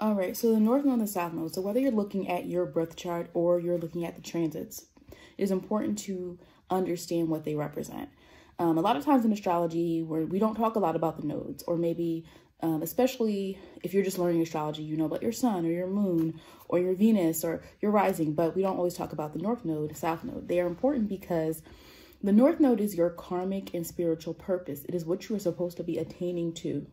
All right, so the North Node and the South Node. So whether you're looking at your birth chart or you're looking at the transits, it is important to understand what they represent. A lot of times in astrology, where we don't talk a lot about the nodes, or maybe especially if you're just learning astrology, you know about your sun or your moon or your Venus or your rising, but we don't always talk about the North Node, South Node. They are important because the North Node is your karmic and spiritual purpose. It is what you are supposed to be attaining to.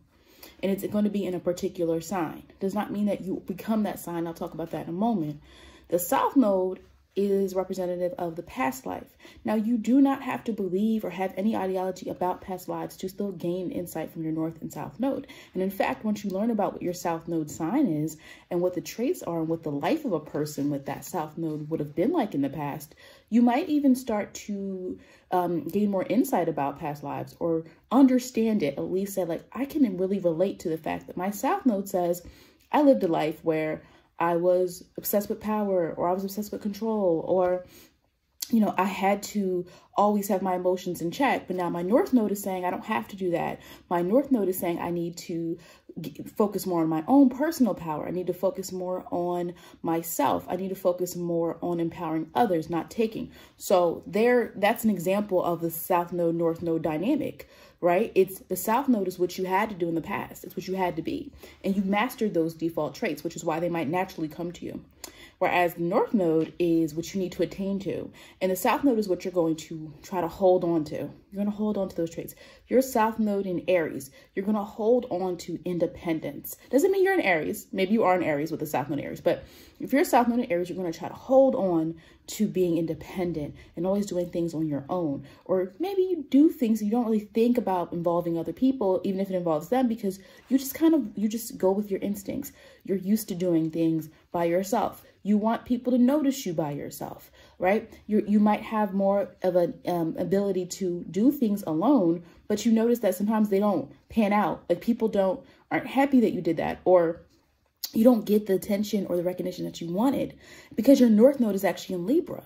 And it's going to be in a particular sign. Does not mean that you become that sign. I'll talk about that in a moment. The South Node is representative of the past life. Now, you do not have to believe or have any ideology about past lives to still gain insight from your North and South Node. And in fact, once you learn about what your South Node sign is and what the traits are and what the life of a person with that South Node would have been like in the past, you might even start to gain more insight about past lives or understand it, at least say like, I can really relate to the fact that my South Node says I lived a life where I was obsessed with power, or I was obsessed with control, or, you know, I had to always have my emotions in check. But now my North Node is saying I don't have to do that. My North Node is saying I need to focus more on my own personal power. I need to focus more on myself. I need to focus more on empowering others, not taking. So that's an example of the South Node, North Node dynamic, right? It's the South Node is what you had to do in the past. It's what you had to be. And you mastered those default traits, which is why they might naturally come to you. Whereas the North Node is what you need to attain to. And the South Node is what you're going to try to hold on to. You're going to hold on to those traits. Your South Node in Aries, you're going to hold on to independence. Doesn't mean you're in Aries. Maybe you are in Aries with the South Node in Aries. But if you're South Node in Aries, you're going to try to hold on to being independent and always doing things on your own. Or maybe you do things you don't really think about involving other people, even if it involves them, because you just go with your instincts. You're used to doing things by yourself. You want people to notice you by yourself, right? You might have more of an ability to do things alone, but you notice that sometimes they don't pan out. Like people aren't happy that you did that, or you don't get the attention or the recognition that you wanted because your North Node is actually in Libra.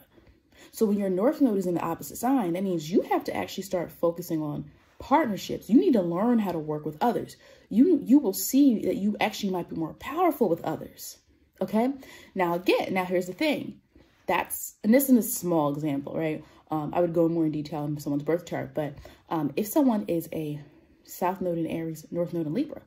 So when your North Node is in the opposite sign, that means you have to actually start focusing on partnerships. You need to learn how to work with others. You will see that you actually might be more powerful with others. Okay. Now here's the thing. And this is a small example, right? I would go more in detail in someone's birth chart, but if someone is a South Node in Aries, North Node in Libra,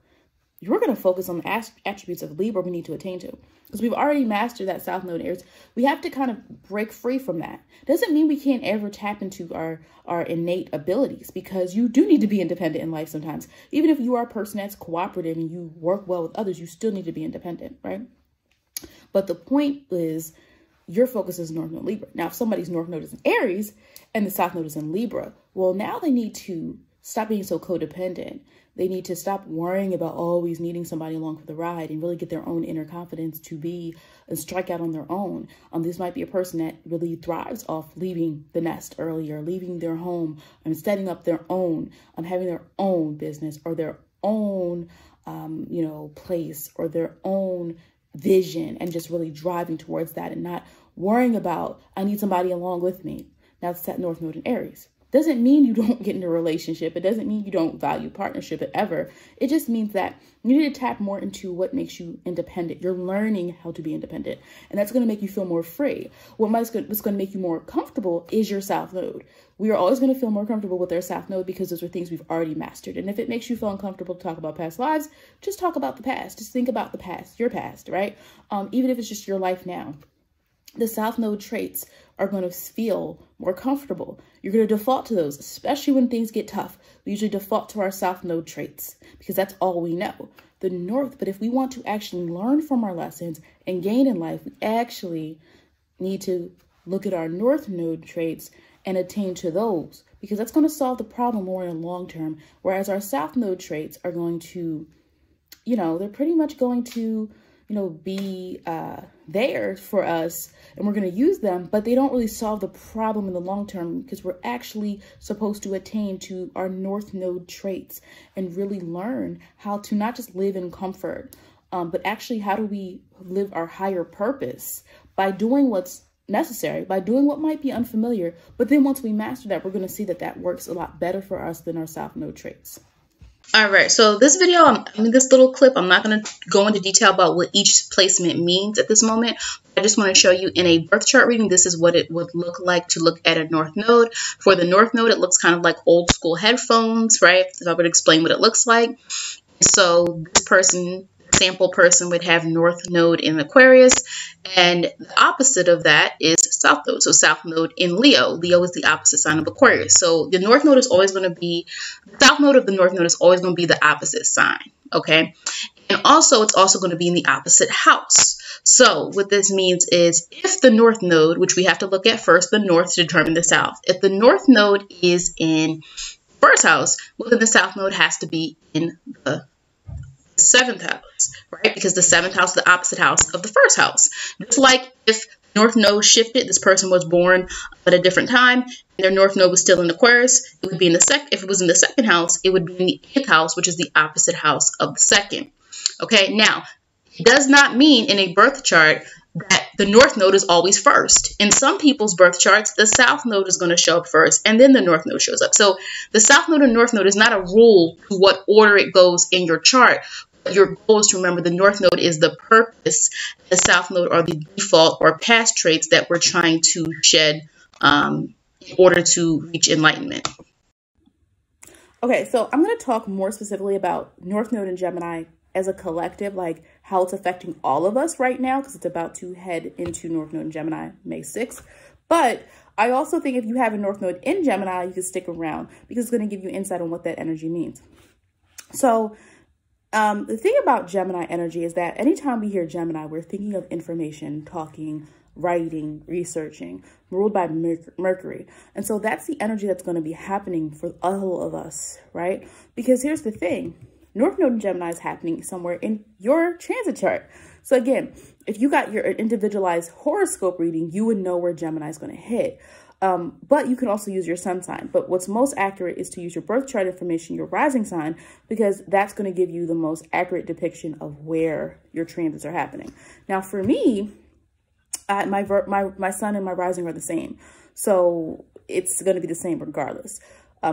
you're going to focus on the attributes of Libra we need to attain to, because we've already mastered that South Node in Aries. We have to kind of break free from that. Doesn't mean we can't ever tap into our innate abilities, because you do need to be independent in life sometimes. Even if you are a person that's cooperative and you work well with others, you still need to be independent, right? But the point is, your focus is North Node Libra. Now, if somebody's North Node is in Aries and the South Node is in Libra, well, now they need to stop being so codependent. They need to stop worrying about always needing somebody along for the ride and really get their own inner confidence to be and strike out on their own. This might be a person that really thrives off leaving the nest earlier, leaving their home and setting up their own, having their own business or their own, place or their own vision, and just really driving towards that and not worrying about, I need somebody along with me. That's that North Node in Aries. Doesn't mean you don't get into a relationship. It doesn't mean you don't value partnership ever. It just means that you need to tap more into what makes you independent. You're learning how to be independent, and that's going to make you feel more free. What's going to make you more comfortable is your South Node. We are always going to feel more comfortable with our South Node because those are things we've already mastered. And if it makes you feel uncomfortable to talk about past lives, just talk about the past. Just think about the past, your past, right? Even if it's just your life now. The South Node traits are going to feel more comfortable. You're going to default to those, especially when things get tough. We usually default to our South Node traits because that's all we know. The North, but if we want to actually learn from our lessons and gain in life, we actually need to look at our North Node traits and attain to those, because that's going to solve the problem more in the long term. Whereas our South Node traits are going to, they're pretty much going to, be there for us, and we're going to use them, but they don't really solve the problem in the long term, because we're actually supposed to attain to our North Node traits and really learn how to not just live in comfort, but actually how do we live our higher purpose by doing what's necessary, by doing what might be unfamiliar. But then once we master that, we're going to see that that works a lot better for us than our South Node traits. All right, so this video, this little clip, I'm not going to go into detail about what each placement means at this moment. I just want to show you in a birth chart reading, this is what it would look like to look at a north node. For the north node, it looks kind of like old school headphones, right? If I would explain what it looks like. So this person, sample person, would have north node in Aquarius, and the opposite of that is south node. So south node in Leo. Leo is the opposite sign of Aquarius. So the north node is always going to be, the south node of the north node is always going to be the opposite sign, okay? And also, it's also going to be in the opposite house. So what this means is if the north node, which we have to look at first, the north to determine the south. If the north node is in first house, well, then the south node has to be in the seventh house, right? Because the seventh house is the opposite house of the first house. Just like if north node shifted, this person was born at a different time, and their north node was still in Aquarius, it would be in the if it was in the second house, it would be in the eighth house, which is the opposite house of the second. Okay, now, it does not mean in a birth chart that the north node is always first. In some people's birth charts, the south node is going to show up first, and then the north node shows up. So the south node and north node is not a rule to what order it goes in your chart. Your goal is to remember the north node is the purpose, the south node are the default or past traits that we're trying to shed in order to reach enlightenment. Okay, so I'm going to talk more specifically about north node in Gemini as a collective, like how it's affecting all of us right now, because it's about to head into north node in Gemini May 6th. But I also think if you have a north node in Gemini, you can stick around because it's going to give you insight on what that energy means. So the thing about Gemini energy is that anytime we hear Gemini, we're thinking of information, talking, writing, researching, ruled by Mercury. And so that's the energy that's going to be happening for all of us, right? Because here's the thing. North node in Gemini is happening somewhere in your transit chart. So again, if you got your individualized horoscope reading, you would know where Gemini is going to hit. But you can also use your sun sign. But what's most accurate is to use your birth chart information, your rising sign, because that's going to give you the most accurate depiction of where your transits are happening. Now, for me, my sun and my rising are the same. So it's going to be the same regardless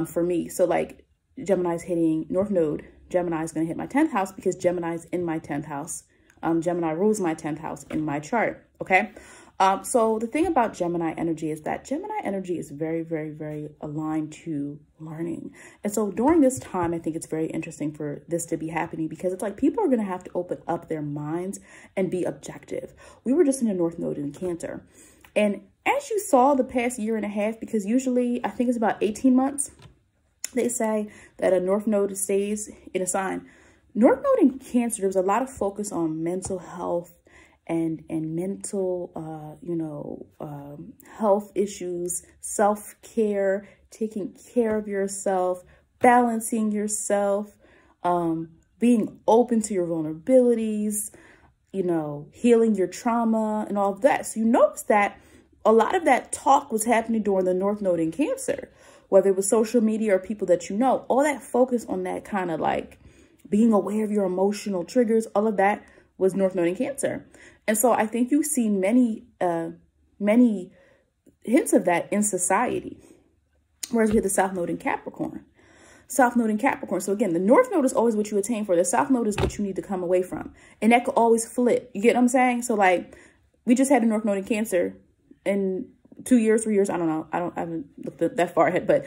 for me. So like Gemini is hitting north node. Gemini is going to hit my 10th house because Gemini is in my 10th house. Gemini rules my 10th house in my chart. Okay. So the thing about Gemini energy is that Gemini energy is very, very, very aligned to learning. And so during this time, I think it's very interesting for this to be happening because it's like people are going to have to open up their minds and be objective. We were just in a north node in Cancer. And as you saw the past year and a half, because usually I think it's about 18 months, they say that a north node stays in a sign. North node in Cancer, there was a lot of focus on mental health and mental, health issues, self-care, taking care of yourself, balancing yourself, being open to your vulnerabilities, healing your trauma and all of that. So you notice that a lot of that talk was happening during the north node in Cancer, whether it was social media or people that you know, all that focus on that kind of like being aware of your emotional triggers, all of that was north node in Cancer. And so I think you've seen many hints of that in society. Whereas we have the south node in Capricorn. South node in Capricorn. So again, the north node is always what you attain for. The south node is what you need to come away from. And that could always flip. You get what I'm saying? So like, we just had a north node in Cancer in 2 years, 3 years. I don't know. I haven't looked that far ahead, but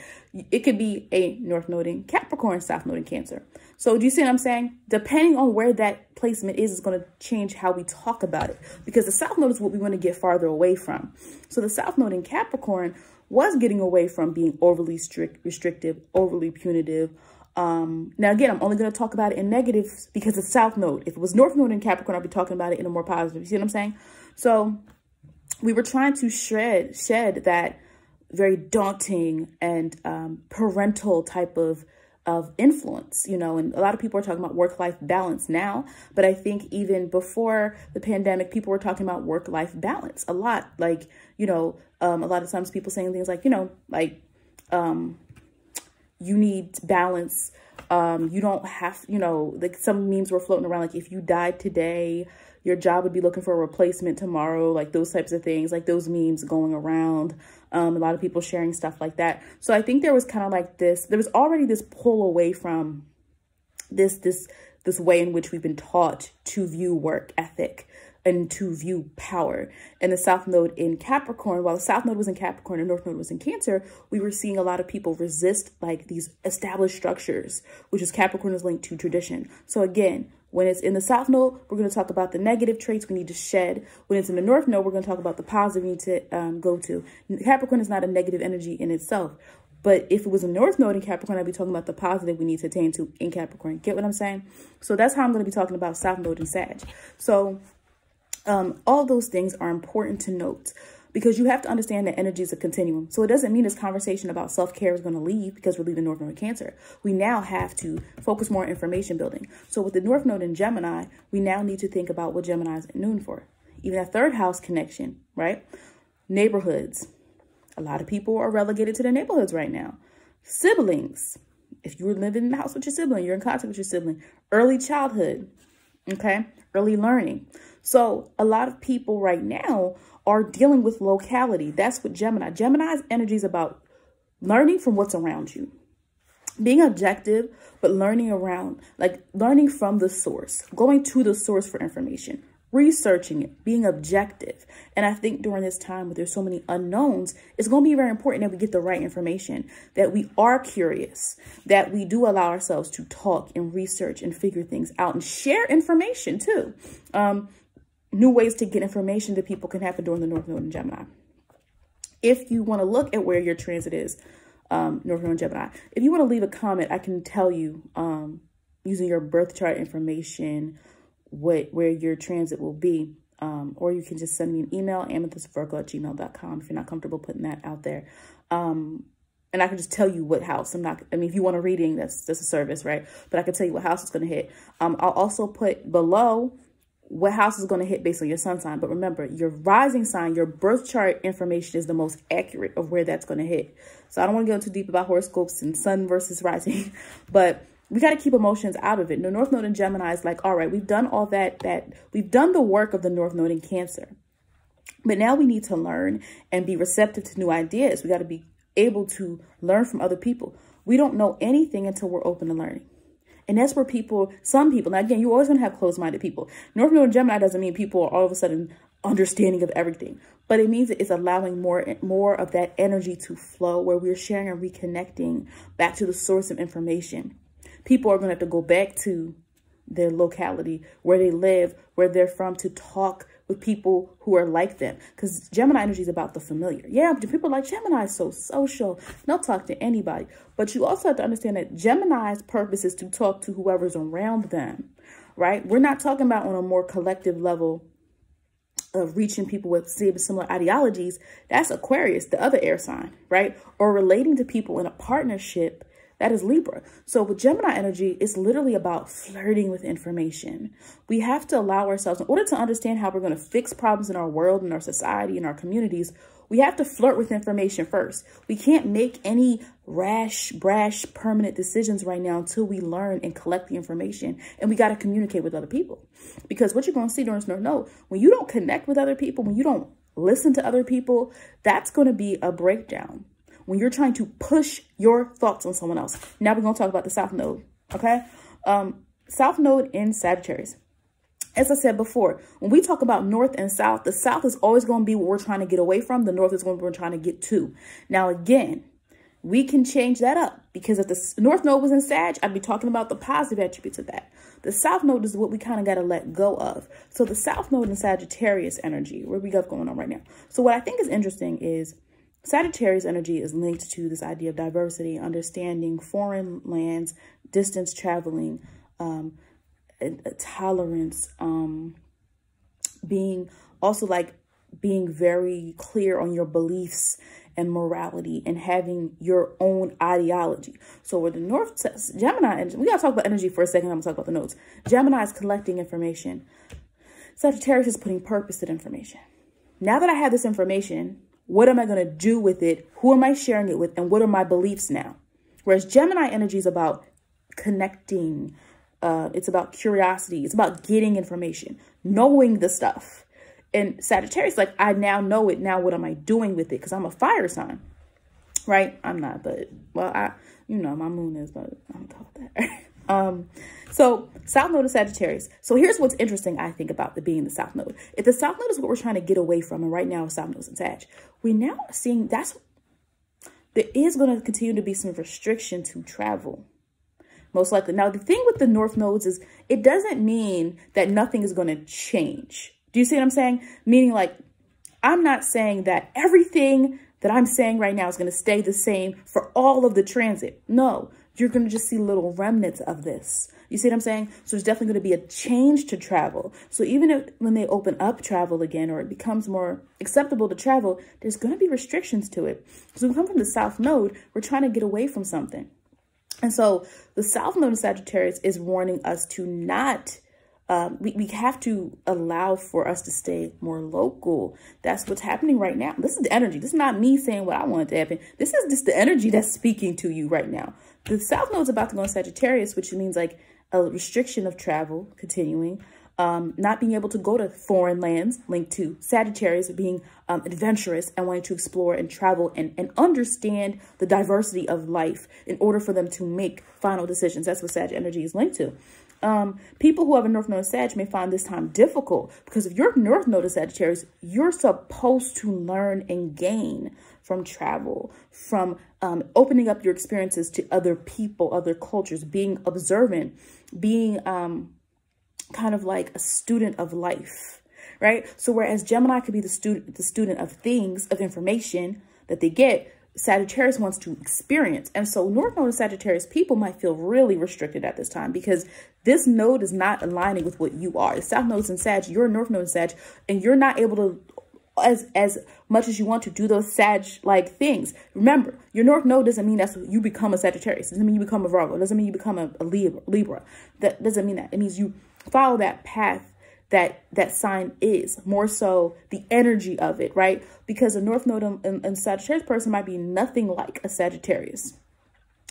it could be a north node in Capricorn, south node in Cancer. So do you see what I'm saying? Depending on where that placement is going to change how we talk about it, because the south node is what we want to get farther away from. So the south node in Capricorn was getting away from being overly restrictive, overly punitive. Now, again, I'm only going to talk about it in negatives because it's south node. If it was north node in Capricorn, I'd be talking about it in a more positive. You see what I'm saying? So we were trying to shed that very daunting and parental type of influence, and a lot of people are talking about work-life balance now, but I think even before the pandemic, people were talking about work-life balance a lot. Like, a lot of times people saying things like, you need balance. You don't have, like some memes were floating around, like if you died today, your job would be looking for a replacement tomorrow, like those types of things, like those memes going around. A lot of people sharing stuff like that. So I think there was kind of like this, there was already this pull away from this way in which we've been taught to view work ethic and to view power. And the South Node in Capricorn, while the South Node was in Capricorn and North Node was in Cancer, we were seeing a lot of people resist like these established structures, which is Capricorn is linked to tradition. So again, when it's in the South Node, we're going to talk about the negative traits we need to shed. When it's in the North Node, we're going to talk about the positive we need to go to. Capricorn is not a negative energy in itself. But if it was a North Node in Capricorn, I'd be talking about the positive we need to attain to in Capricorn. Get what I'm saying? So that's how I'm going to be talking about South Node and Sag. So all those things are important to note because you have to understand that energy is a continuum. So it doesn't mean this conversation about self-care is going to leave because we're leaving North Node in Cancer. We now have to focus more on information building. So with the North Node in Gemini, we now need to think about what Gemini is known for. Even that third house connection, right? Neighborhoods. A lot of people are relegated to their neighborhoods right now. Siblings. If you were living in the house with your sibling, you're in contact with your sibling. Early childhood, okay? Early learning. So a lot of people right now are dealing with locality. That's what Gemini's energy is about learning from what's around you. Being objective, but learning around, like learning from the source, going to the source for information. Researching it, being objective. And I think during this time where there's so many unknowns, it's going to be very important that we get the right information, that we are curious, that we do allow ourselves to talk and research and figure things out and share information too. New ways to get information to people can happen during the North Node in Gemini. If you want to look at where your transit is, North Node in Gemini, if you want to leave a comment, I can tell you using your birth chart information, where your transit will be, or you can just send me an email, amethystvirgo@gmail.com, if you're not comfortable putting that out there. And I can just tell you what house. If you want a reading, that's a service, right? But I can tell you what house it's going to hit. I'll also put below what house is going to hit based on your sun sign. But remember, your rising sign, your birth chart information is the most accurate of where that's going to hit. So I don't want to go too deep about horoscopes and sun versus rising, but we got to keep emotions out of it. The North Node in Gemini is like, all right, we've done all that we've done the work of the North Node in Cancer. But now we need to learn and be receptive to new ideas. We got to be able to learn from other people. We don't know anything until we're open to learning. And that's where some people, now again, you're always going to have closed-minded people. North Node in Gemini doesn't mean people are all of a sudden understanding of everything, but it means it's allowing more of that energy to flow where we're sharing and reconnecting back to the source of information. People are going to have to go back to their locality, where they live, where they're from, to talk with people who are like them. Because Gemini energy is about the familiar. Yeah, but people are like, Gemini is so social. They'll talk to anybody. But you also have to understand that Gemini's purpose is to talk to whoever's around them, right? We're not talking about on a more collective level of reaching people with similar ideologies. That's Aquarius, the other air sign, right? Or relating to people in a partnership. That is Libra. So with Gemini energy, it's literally about flirting with information. We have to allow ourselves, in order to understand how we're going to fix problems in our world, in our society, in our communities, we have to flirt with information first. We can't make any brash, permanent decisions right now until we learn and collect the information. And we got to communicate with other people. Because what you're going to see during this North Node, when you don't connect with other people, when you don't listen to other people, that's going to be a breakdown. When you're trying to push your thoughts on someone else. Now we're going to talk about the South Node, okay? South Node in Sagittarius. As I said before, when we talk about North and South, the South is always going to be what we're trying to get away from. The North is what we're trying to get to. Now, again, we can change that up because if the North Node was in Sag, I'd be talking about the positive attributes of that. The South Node is what we kind of got to let go of. So the South Node in Sagittarius energy, where we got going on right now. So what I think is interesting is Sagittarius energy is linked to this idea of diversity, understanding foreign lands, distance traveling, tolerance, being very clear on your beliefs and morality and having your own ideology. So with the North Gemini, and we got to talk about energy for a second. I'm going to talk about the nodes. Gemini is collecting information. Sagittarius is putting purpose to the information. Now that I have this information, what am I going to do with it? Who am I sharing it with? And what are my beliefs now? Whereas Gemini energy is about connecting. It's about curiosity. It's about getting information, knowing the stuff. And Sagittarius, like, I now know it. Now what am I doing with it? Because I'm a fire sign, right? I'm not, but, well, my moon is, but I'm talking about that. So South Node of Sagittarius. So here's what's interesting, I think, about being the South Node. If the South Node is what we're trying to get away from, and right now South Node is in Sag, we're now seeing there is going to continue to be some restriction to travel. Most likely. Now, the thing with the North Nodes is it doesn't mean that nothing is going to change. Do you see what I'm saying? Meaning, like, I'm not saying that everything that I'm saying right now is going to stay the same for all of the transit. No, you're going to just see little remnants of this. You see what I'm saying? So there's definitely going to be a change to travel. So even when they open up travel again, or it becomes more acceptable to travel, there's going to be restrictions to it. So we come from the South Node, we're trying to get away from something. And so the South Node of Sagittarius is warning us to not, we have to allow for us to stay more local. That's what's happening right now. This is the energy. This is not me saying what I want to happen. This is just the energy that's speaking to you right now. The South Node is about to go in Sagittarius, which means like a restriction of travel continuing, not being able to go to foreign lands, linked to Sagittarius being adventurous and wanting to explore and travel and understand the diversity of life in order for them to make final decisions. That's what Sag energy is linked to. People who have a North Node of Sag may find this time difficult because if you're North Node of Sagittarius, you're supposed to learn and gain from travel, from opening up your experiences to other people, other cultures, being observant, being kind of like a student of life, right? So whereas Gemini could be the student of things, of information that they get, Sagittarius wants to experience. And so North Node of Sagittarius people might feel really restricted at this time because this node is not aligning with what you are. The South Node is in Sag, you're a North Node in Sag, and you're not able to, as much as you want to, do those Sag-like things. Remember, your North Node doesn't mean that's you become a Sagittarius. It doesn't mean you become a Virgo. It doesn't mean you become a Libra. That doesn't mean that. It means you follow that path that sign is, more so the energy of it, right? Because a North Node and Sagittarius person might be nothing like a Sagittarius,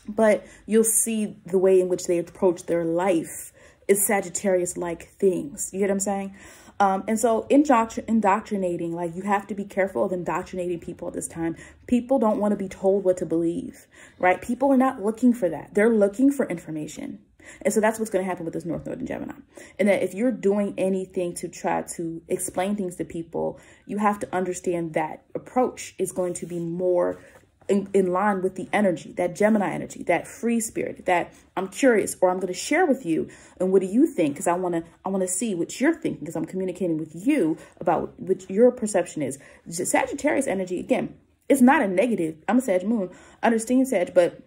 but you'll see the way in which they approach their life is Sagittarius-like things. You get what I'm saying? And so indoctrinating, like you have to be careful of indoctrinating people at this time. People don't want to be told what to believe, right? People are not looking for that. They're looking for information. And so that's what's going to happen with this North Node in Gemini. And that if you're doing anything to try to explain things to people, you have to understand that approach is going to be more in line with the energy, that Gemini energy, that free spirit, that I'm curious, or I'm going to share with you. And what do you think? Because I want to see what you're thinking, because I'm communicating with you about what your perception is. Sagittarius energy, again, it's not a negative. I'm a Sag moon. I understand Sag, but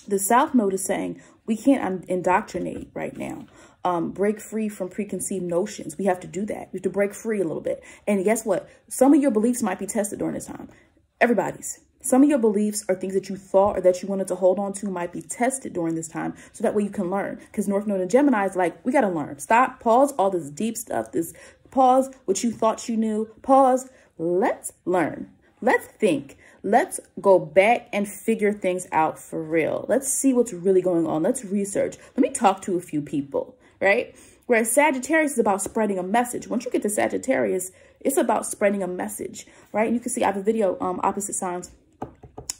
the South Node is saying we can't indoctrinate right now. Break free from preconceived notions. We have to do that. We have to break free a little bit. And guess what? Some of your beliefs might be tested during this time. Everybody's. Some of your beliefs or things that you thought or that you wanted to hold on to might be tested during this time. So that way you can learn. Because North Node and Gemini is like, we got to learn. Stop. Pause all this deep stuff. Pause what you thought you knew. Pause. Let's learn. Let's think. Let's go back and figure things out for real. Let's see what's really going on. Let's research. Let me talk to a few people, right? Whereas Sagittarius is about spreading a message. Once you get to Sagittarius, it's about spreading a message, right? And you can see I have a video, opposite signs.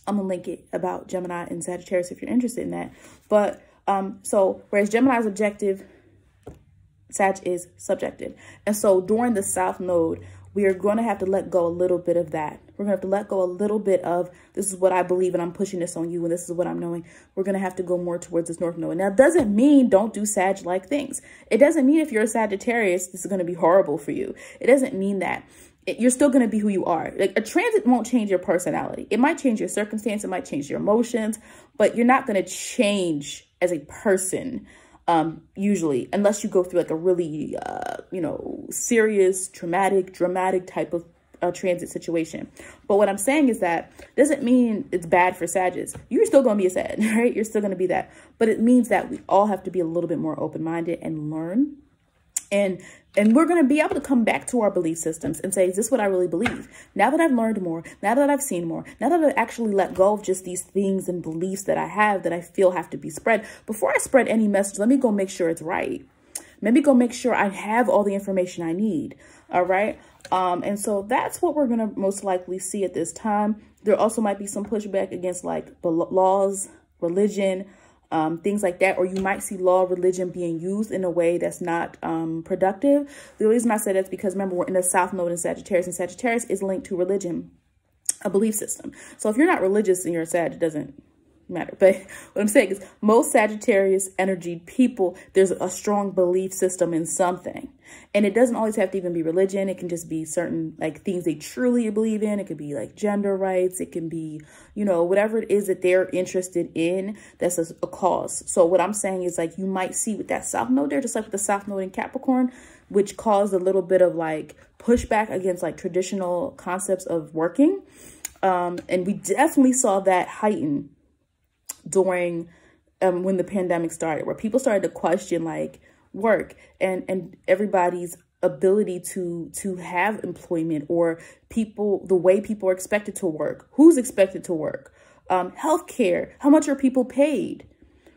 I'm gonna link it about Gemini and Sagittarius if you're interested in that. But so whereas Gemini is objective, Sag is subjective. And so during the South Node, we are going to have to let go a little bit of that. We're going to have to let go a little bit of, this is what I believe and I'm pushing this on you and this is what I'm knowing. We're going to have to go more towards this North Node. Now, it doesn't mean don't do Sag-like things. It doesn't mean if you're a Sagittarius, this is going to be horrible for you. It doesn't mean that. You're still going to be who you are. Like a transit won't change your personality. It might change your circumstance. It might change your emotions, but you're not going to change as a person. Usually, unless you go through like a really, serious, dramatic type of transit situation. But what I'm saying is that doesn't mean it's bad for Sagittarius. You're still going to be a Sag, right? You're still going to be that. But it means that we all have to be a little bit more open-minded and learn. And we're going to be able to come back to our belief systems and say, is this what I really believe? Now that I've learned more, now that I've seen more, now that I've actually let go of just these things and beliefs that I have that I feel have to be spread, before I spread any message, let me go make sure it's right. Maybe go make sure I have all the information I need. All right. And so that's what we're going to most likely see at this time. There also might be some pushback against like the laws, religion, things like that. Or you might see law, religion being used in a way that's not productive. The reason I said that's because, remember, we're in the South Node in Sagittarius, and Sagittarius is linked to religion, a belief system. So if you're not religious and you're a Sag, it doesn't matter. But what I'm saying is most Sagittarius energy people, there's a strong belief system in something. And it doesn't always have to even be religion. It can just be certain like things they truly believe in. It could be like gender rights. It can be, you know, whatever it is that they're interested in, that's a cause. So what I'm saying is like you might see with that South Node there, just like with the South Node in Capricorn, which caused a little bit of like pushback against like traditional concepts of working. And we definitely saw that heighten during when the pandemic started, where people started to question like work and everybody's ability to have employment, or people, the way people are expected to work, who's expected to work, healthcare, how much are people paid,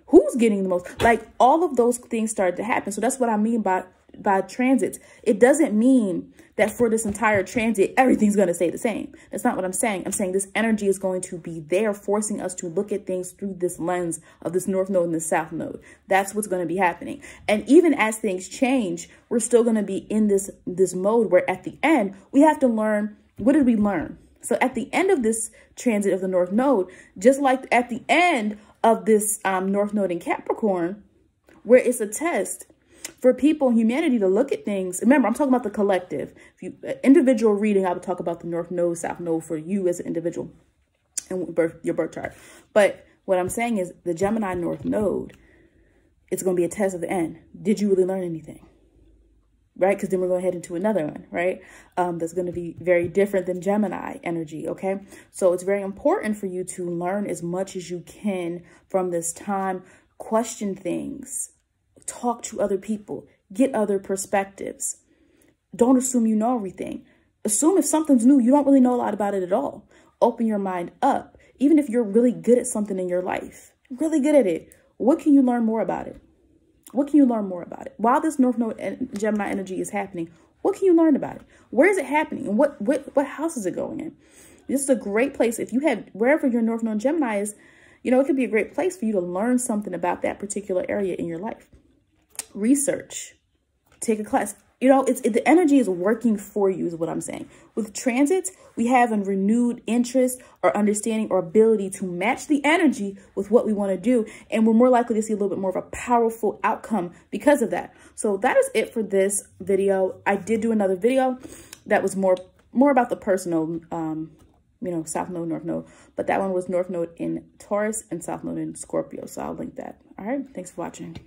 who's getting the most, like all of those things started to happen. So that's what I mean by transits. It doesn't mean that for this entire transit, everything's going to stay the same. That's not what I'm saying. I'm saying this energy is going to be there, forcing us to look at things through this lens of this North Node and the South Node. That's what's going to be happening. And even as things change, we're still going to be in this mode where at the end, we have to learn, what did we learn? So at the end of this transit of the North Node, just like at the end of this North Node in Capricorn, where it's a test for people, humanity, to look at things. Remember, I'm talking about the collective. If you individual reading, I would talk about the North Node, South Node for you as an individual and your birth chart. But what I'm saying is the Gemini North Node, it's going to be a test at the end. Did you really learn anything? Right? Because then we're going to head into another one, right? That's going to be very different than Gemini energy, okay? So it's very important for you to learn as much as you can from this time. Question things. Talk to other people, get other perspectives. Don't assume you know everything. Assume if something's new, you don't really know a lot about it at all. Open your mind up. Even if you're really good at something in your life, really good at it, what can you learn more about it? What can you learn more about it? While this North Node and Gemini energy is happening, what can you learn about it? Where is it happening? And what house is it going in? This is a great place. If you have, wherever your North Node and Gemini is, you know, it could be a great place for you to learn something about that particular area in your life. Research, take a class. You know, the energy is working for you is what I'm saying. With transits, we have a renewed interest or understanding or ability to match the energy with what we want to do. And we're more likely to see a little bit more of a powerful outcome because of that. So that is it for this video. I did do another video that was more about the personal, you know, South Node, North Node. But that one was North Node in Taurus and South Node in Scorpio. So I'll link that. All right. Thanks for watching.